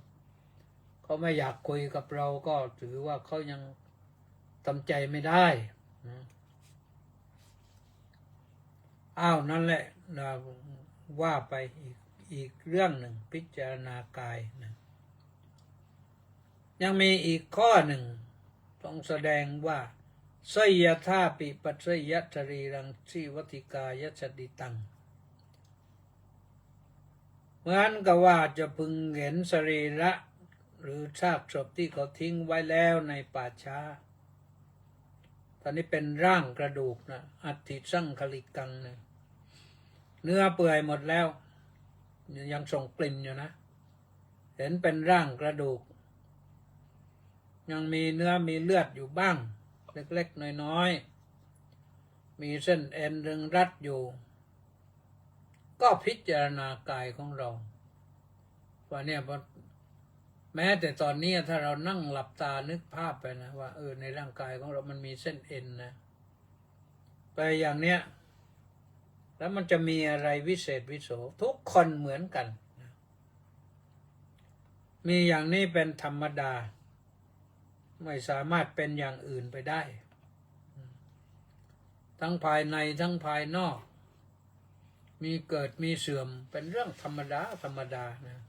เขาไม่อยากคุยกับเราก็ถือว่าเขายังทำใจไม่ได้นะนั่นแหละเราว่าไปอีกเรื่องหนึ่งพิจารณากายนะยังมีอีกข้อหนึ่งต้องแสดงว่าสยธาปิปัสสยชรีรังชีวติกายชดิตังเหมือนกับว่าจะพึงเห็นสรีระหรือซากศพที่เขาทิ้งไว้แล้วในป่าช้าตอนนี้เป็นร่างกระดูกนะอัฐิสังคลิกังนะเนื้อเปื่อยหมดแล้วยังส่งกลิ่นอยู่นะเห็นเป็นร่างกระดูกยังมีเนื้อมีเลือดอยู่บ้างเล็กๆน้อยๆมีเส้นเอ็นรึงรัดอยู่ก็พิจารณากายของเราว่าเนี่ยแม้แต่ตอนนี้ถ้าเรานั่งหลับตานึกภาพไปนะว่าในร่างกายของเรามันมีเส้นเอ็นนะไปอย่างเนี้ยแล้วมันจะมีอะไรวิเศษวิโสทุกคนเหมือนกันมีอย่างนี้เป็นธรรมดาไม่สามารถเป็นอย่างอื่นไปได้ทั้งภายในทั้งภายนอกมีเกิดมีเสื่อมเป็นเรื่องธรรมดานะ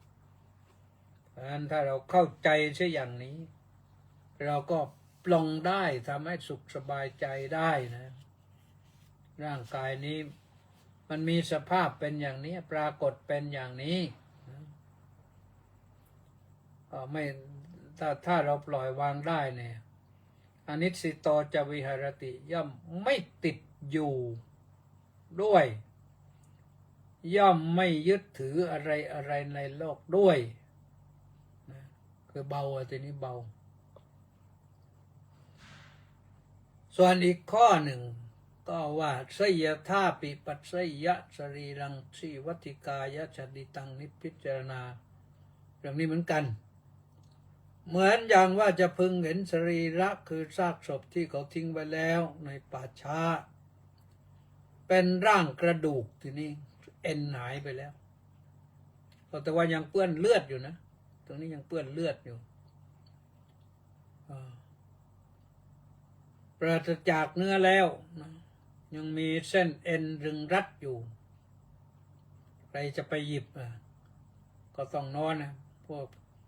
เพราะฉะนั้นถ้าเราเข้าใจเช่นอย่างนี้เราก็ปลงได้ทำให้สุขสบายใจได้นะร่างกายนี้มันมีสภาพเป็นอย่างนี้ปรากฏเป็นอย่างนี้ไม่ถ้าเราปล่อยวางได้เนี่ยอนิจสิโตจวิหรติย่อมไม่ติดอยู่ด้วยย่อมไม่ยึดถืออะไรในโลกด้วยนะคือเบาทีนี้เบาส่วนอีกข้อหนึ่ง ก็ว่าสยธาปิปัสสยะสรีรังสีวัติกายะชดิตังนิพพิจารณาเรื่องนี้เหมือนกัน เหมือนอย่างว่าจะพึงเห็นสรีระคือซากศพที่เขาทิ้งไว้แล้วในป่าช้าเป็นร่างกระดูกทีนี้เอ็นหายไปแล้วแต่ว่ายังเปื้อนเลือดอยู่นะตรงนี้ยังเปื้อนเลือดอยู่ปราศจากเนื้อแล้วนะยังมีเส้นเอ็นรึงรัดอยู่ใครจะไปหยิบก็ต้องนอนนะพวก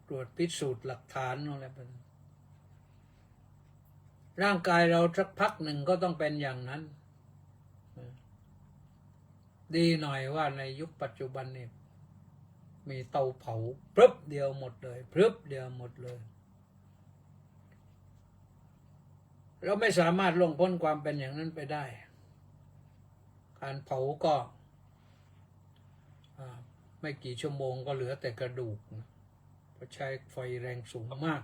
ตรวจพิสูจน์หลักฐานอะไรแบบนั้นร่างกายเราสักพักหนึ่งก็ต้องเป็นอย่างนั้นดีหน่อยว่าในยุคปัจจุบันนี่มีเตาเผาพรึบเดียวหมดเลยพรึบเดียวหมดเลยเราไม่สามารถล่วงพ้นความเป็นอย่างนั้นไปได้การเผาก็ไม่กี่ชั่วโมงก็เหลือแต่กระดูกเพราะใช้ไฟแรงสูงมาก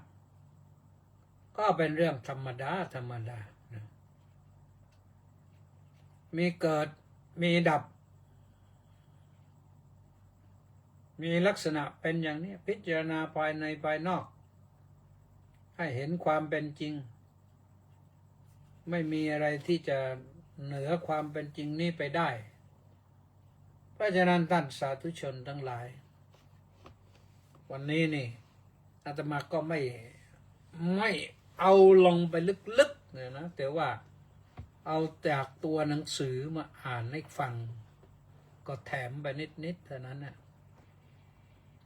ก็เป็นเรื่องธรรมดานะมีเกิดมีดับมีลักษณะเป็นอย่างนี้พิจารณาภายในภายนอกให้เห็นความเป็นจริงไม่มีอะไรที่จะเหนือความเป็นจริงนี้ไปได้เพราะฉะนั้นท่านสาธุชนทั้งหลายวันนี้นี่อาตมาก็ไม่เอาลงไปลึกๆเนี่ยนะแต่ว่าเอาจากตัวหนังสือมาอ่านให้ฟังก็แถมไปนิดเท่านั้นนะ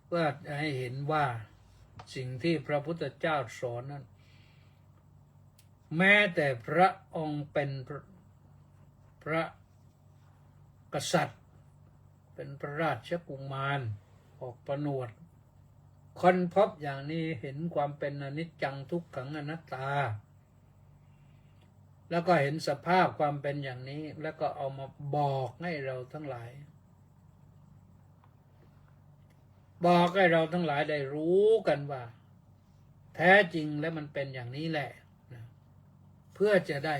เพื่อให้เห็นว่าสิ่งที่พระพุทธเจ้าสอนนั้นแม้แต่พระองค์เป็นพระกษัตริย์เป็นพระราชกุมารออกประนวดค้นพบอย่างนี้เห็นความเป็นอนิจจังทุกขังอนัตตาแล้วก็เห็นสภาพความเป็นอย่างนี้แล้วก็เอามาบอกให้เราทั้งหลายได้รู้กันว่าแท้จริงแล้วมันเป็นอย่างนี้แหละเพื่อจะได้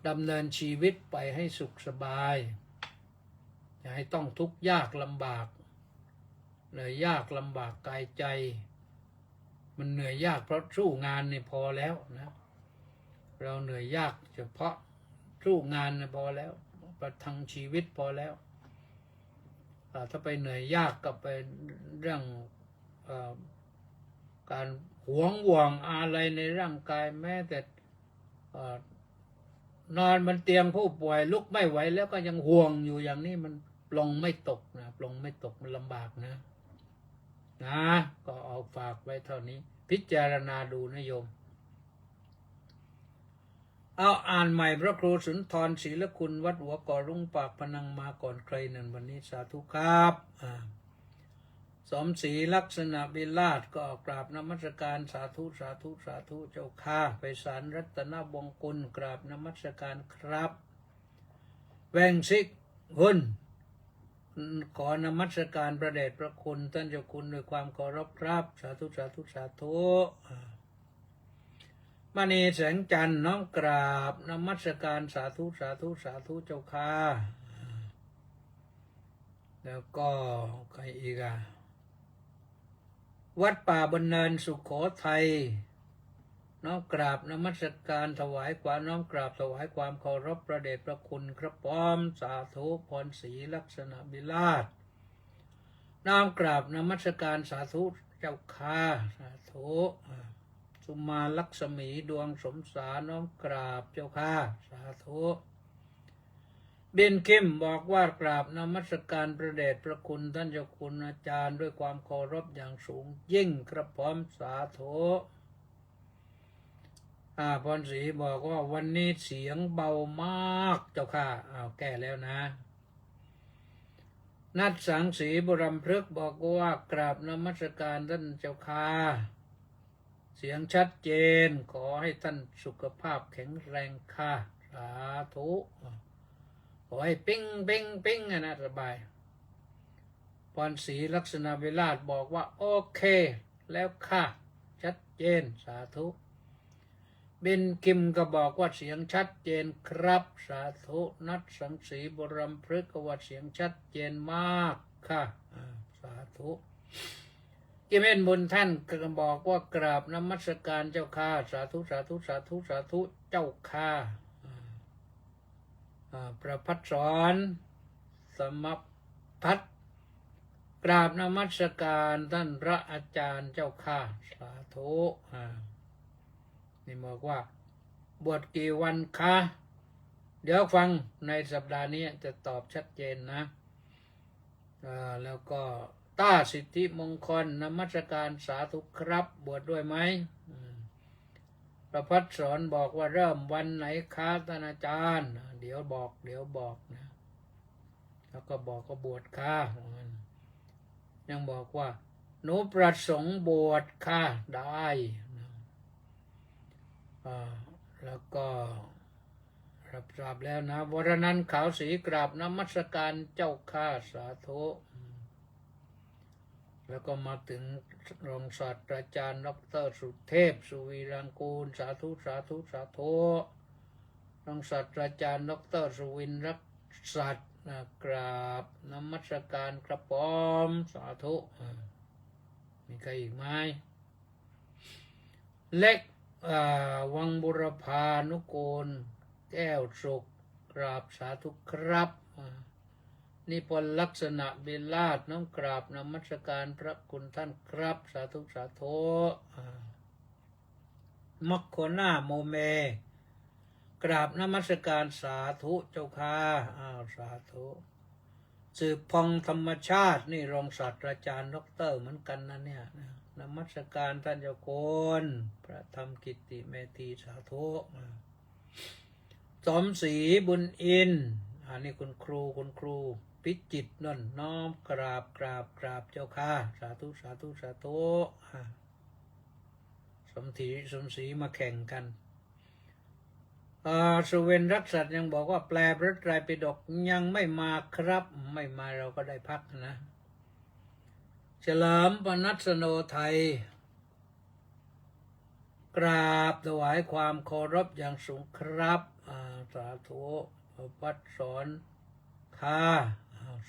ดำเนินชีวิตไปให้สุขสบายอย่าให้ต้องทุกข์ยากลำบากเหนื่อยยากลำบากกายใจมันเหนื่อยยากเพราะสู้งานนี่พอแล้วนะเราเหนื่อยยากเฉพาะสู้งานนี่พอแล้วประทังชีวิตพอแล้วถ้าไปเหนื่อยยากกับไปเรื่องการหวงอะไรในร่างกายแม้แต่นอนบนเตียงผู้ป่วยลุกไม่ไหวแล้วก็ยังห่วงอยู่อย่างนี้มันปลงไม่ตกนะปลงไม่ตกมันลำบากนะก็เอาฝากไว้เท่านี้พิจารณาดูนะโยมเอาอ่านใหม่พระครูสุนทรศีลคุณวัดหัวก่อรุ่งปากพนังมาก่อนใครนั่นวันนี้สาธุครับสมศรีลักษณะบิลาศก็กราบนมัสการสาธุเจ้าข้าไปสารรัตนบงกุลกราบนมัสการครับแวงซิกหุนขอนมัสการพระเดชพระคุณท่านเจ้าคุณด้วยความเคารพครับสาธุมณีแสงจันทร์น้อมกราบนมัสการสาธุเจ้าค่ะแล้วก็ใครอีกวัดป่าบรรเนินสุโขทัยน้อมกราบนมัสการถวายความน้อมกราบถวายความเคารพพระเดชพระคุณครับพร้อมสาธุพรศรีลักษณะบิลาศน้อมกราบนมัสการสาธุเจ้าค่ะสาธุสุมาลักษมีดวงสมสารน้อมกราบเจ้าค่ะสาธุเบนคิมบอกว่ากราบนมัสการพระเดชพระคุณท่านเจ้าคุณอาจารย์ด้วยความเคารพอย่างสูงยิ่งกระพร้อมสาธุพรศรีบอกว่าวันนี้เสียงเบามากเจ้าค่ะแก้แล้วนะนัดสังสีบุรัมพฤกษ์บอกว่ากราบนมัสการท่านเจ้าค่ะเสียงชัดเจนขอให้ท่านสุขภาพแข็งแรงค่ะสาธุขอให้ปิ้งนะสบายพรศรีลักษณะวิราชบอกว่าโอเคแล้วค่ะชัดเจนสาธุเบ บินคิมก็บอกว่าเสียงชัดเจนครับสาธุนัดสังสีบรมพฤกษ์ก็ว่าเสียงชัดเจนมากค่ะสาธุกิมเอ็นบุญท่านก็บอกว่ากราบนมัสการเจ้าค่ะสาธุสาธุสาธุสาธุเจ้าค่ะประพัฒสอนสมพัฒกราบนมัสการท่านพระอาจารย์เจ้าค่ะสาธุนี่บอกว่าบวชกี่วันคะเดี๋ยวฟังในสัปดาห์นี้จะตอบชัดเจนนะแล้วก็ต้าสิทธิมงคลนมัสการสาธุครับบวชด้วยไหมประพัฒสอนบอกว่าเริ่มวันไหนคะท่านอาจารย์เดี๋ยวบอกนะแล้วก็บอกก็บวชค่ะยังบอกว่าหนูประสงค์บวชค่ะได้แล้วก็รับทราบแล้วนะวรนันท์ขาวศรีกราบนมัสการเจ้าข้าสาธุแล้วก็มาถึงรองศาสตราจารย์ดร.สุเทพสุวีรังกูลสาธุสาธุสาธุรองศาสตราจารย์ดร.สุวินรักษัตริย์กราบนมัสการกระป๋อมสาธุมีใครอีกไหมเล็กวังบุรพานุกูลแก้วสุขกราบสาธุครับนิพนธ์ลักษณะเบลลาดน้ำกราบนมัสการพระคุณท่านครับสาธุสาธุมัคโคนาโมเมกราบนมัสการสาธุเจ้าค่ะสาธุสืบพองธรรมชาตินี่รองศาสตราจารย์ดร.เหมือนกันนะเนี่ยนมัสการท่านเจ้าคุณพระธรรมกิตติเมธีสาธุสมศรีบุญอินอันนี้คุณครูพิจิตรนั่นน้อมกราบเจ้าค่ะสาธุสาธุสาธุสมศรีมาแข่งกันสุเวนรักษัตริย์ยังบอกว่าแปลพระไตรปิฎกยังไม่มาครับไม่มาเราก็ได้พักนะเฉลิมปนัสโนไทยกราบถวายความเคารพอย่างสูงครับสาธุวัดสอนค่ะ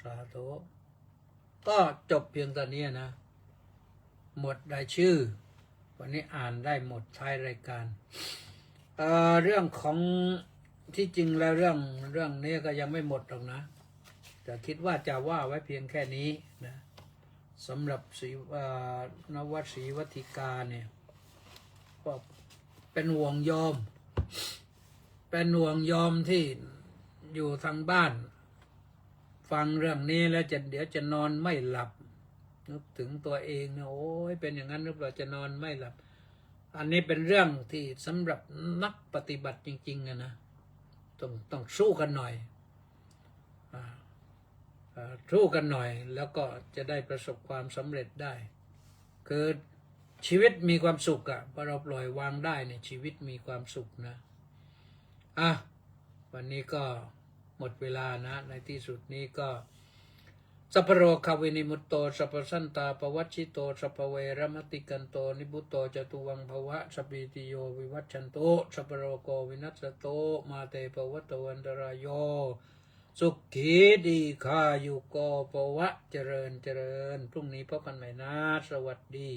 สาธุก็จบเพียงตอนนี้นะหมดรายชื่อวันนี้อ่านได้หมดท้ายรายการเรื่องของที่จริงแล้วเรื่องนี้ก็ยังไม่หมดหรอกนะแต่คิดว่าจะว่าไว้เพียงแค่นี้นะสำหรับนวศรีวัติกาเนี่ยก็เป็นห่วงโยมที่อยู่ทางบ้านฟังเรื่องนี้แล้วเดี๋ยวจะนอนไม่หลับนึกถึงตัวเองนะโอ้ยเป็นอย่างนั้นหรือเปล่าจะนอนไม่หลับอันนี้เป็นเรื่องที่สำหรับนักปฏิบัติจริงๆนะต้องสู้กันหน่อยสู้กันหน่อยแล้วก็จะได้ประสบความสำเร็จได้คือชีวิตมีความสุขพอเราปล่อยวางได้เนี่ยชีวิตมีความสุขนะวันนี้ก็หมดเวลานะในที่สุดนี้ก็สัพพโรคาวินิมุตโตสัพพสันตาปวัชชิโตสัพพเวรมติกันโตนิบุตโตจตุวังภวะสัพพิติโยวิวัชชันโตสัพพโรโกวินัสสโตมาเตปวัตตวันตรายโยสุขีดีคายุโกปวะเจริญพรุ่งนี้พบกันใหม่นะสวัสดี